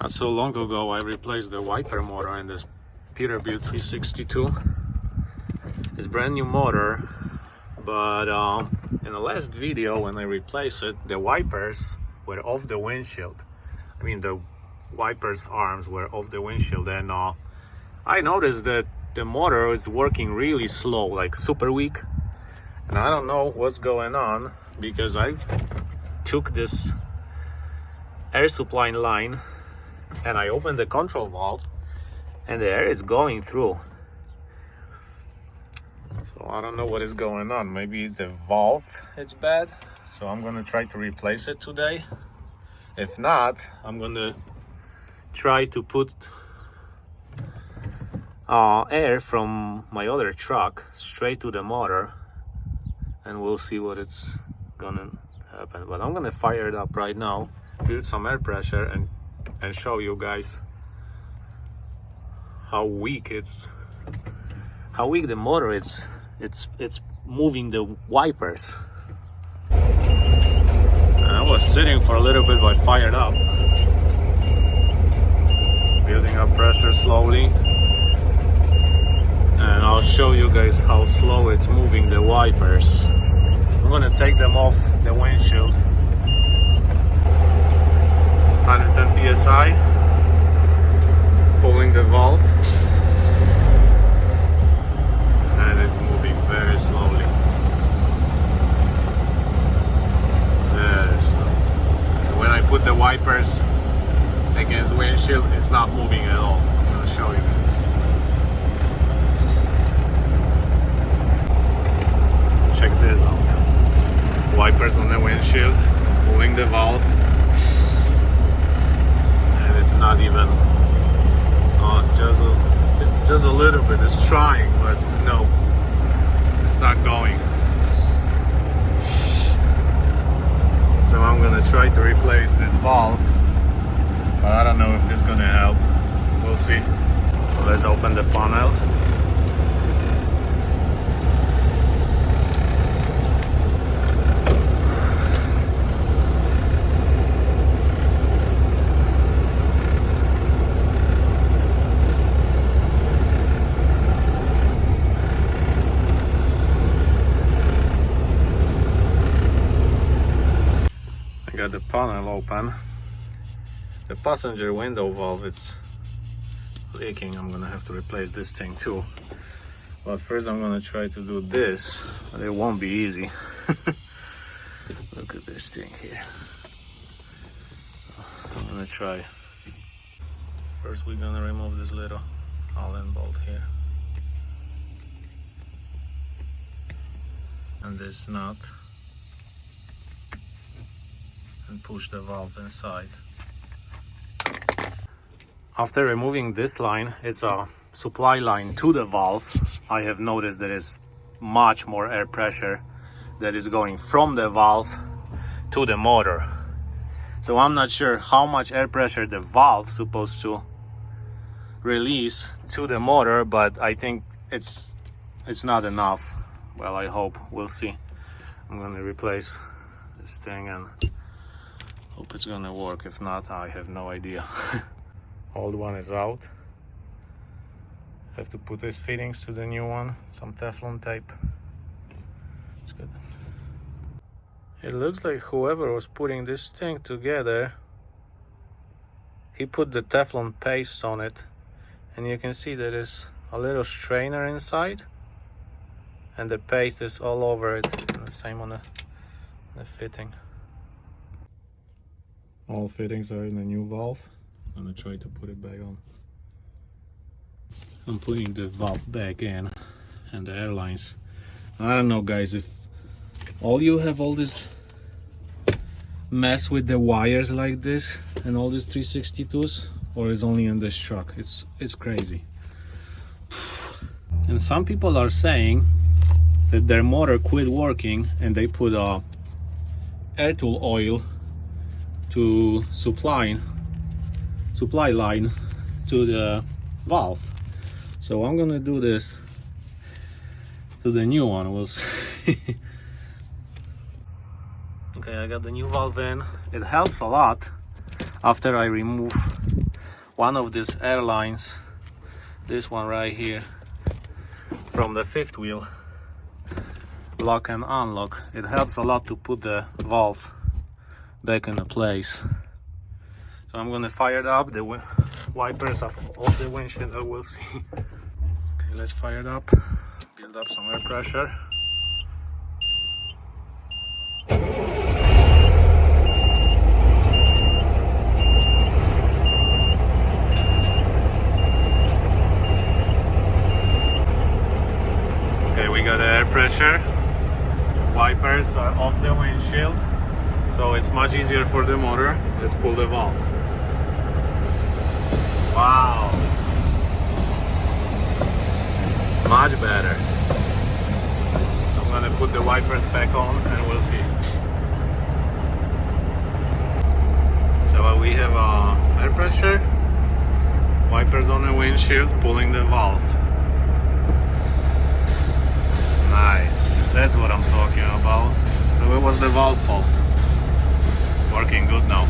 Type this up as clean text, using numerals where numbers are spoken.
Not so long ago I replaced the wiper motor in this Peterbilt 362. It's brand new motor, but in the last video when I replaced it, the wipers were off the windshield. I mean, the wipers arms were off the windshield, and I noticed that the motor is working really slow, like super weak, and I don't know what's going on, because I took this air supply line and I opened the control valve and the air is going through. So I don't know what is going on. Maybe the valve is bad, so I'm gonna try to replace it today. If not, I'm gonna try to put air from my other truck straight to the motor, and we'll see what it's gonna happen. But I'm gonna fire it up right now, build some air pressure, and show you guys how weak the motor is. It's moving the wipers. I was sitting for a little bit, but fired up. Just building up pressure slowly, and I'll show you guys how slow it's moving the wipers. I'm gonna take them off the windshield. 110 psi, pulling the valve, and it's moving very slowly. Very slow. When I put the wipers against windshield, it's not moving at all. I'm gonna show you guys. Check this out. Wipers on the windshield, pulling the valve. It's not even just a little bit. It's trying, but no, it's not going. So I'm gonna try to replace this valve, but I don't know if this is gonna help. We'll see. So let's open the panel. Got the panel open. The passenger window valve, it's leaking. I'm gonna have to replace this thing too, but first I'm gonna try to do this, but it won't be easy. Look at this thing here. I'm gonna try. First we're gonna remove this little Allen bolt here, and this nut, and push the valve inside. After removing this line, it's a supply line to the valve. I have noticed there is much more air pressure that is going from the valve to the motor. So I'm not sure how much air pressure the valve is supposed to release to the motor, but I think it's not enough. Well, I hope. We'll see. I'm gonna replace this thing and hope it's gonna work. If not, I have no idea. Old one is out. Have to put these fittings to the new one. Some Teflon tape. It's good. It looks like whoever was putting this thing together, he put the Teflon paste on it, and you can see there is a little strainer inside, and the paste is all over it. And the same on the fitting. All fittings are in the new valve. I'm gonna try to put it back on. I'm putting the valve back in, and the air lines. I don't know, guys, if all you have all this mess with the wires like this and all these 362s, or is only in this truck. It's crazy. And some people are saying that their motor quit working and they put air tool oil to supply line to the valve. So I'm gonna do this to the new one. We'll see. Okay, I got the new valve in. It helps a lot after I remove one of these airlines, this one right here, from the fifth wheel, lock and unlock. It helps a lot to put the valve back into place. So I'm gonna fire it up. The wipers off the windshield, we'll see. Okay, let's fire it up, build up some air pressure. Okay, we got the air pressure. Wipers are off the windshield, so it's much easier for the motor. Let's pull the valve. Wow, much better. I'm gonna put the wipers back on and we'll see. So we have air pressure, wipers on the windshield, pulling the valve. Nice, that's what I'm talking about. So it was the valve fault. Working good now.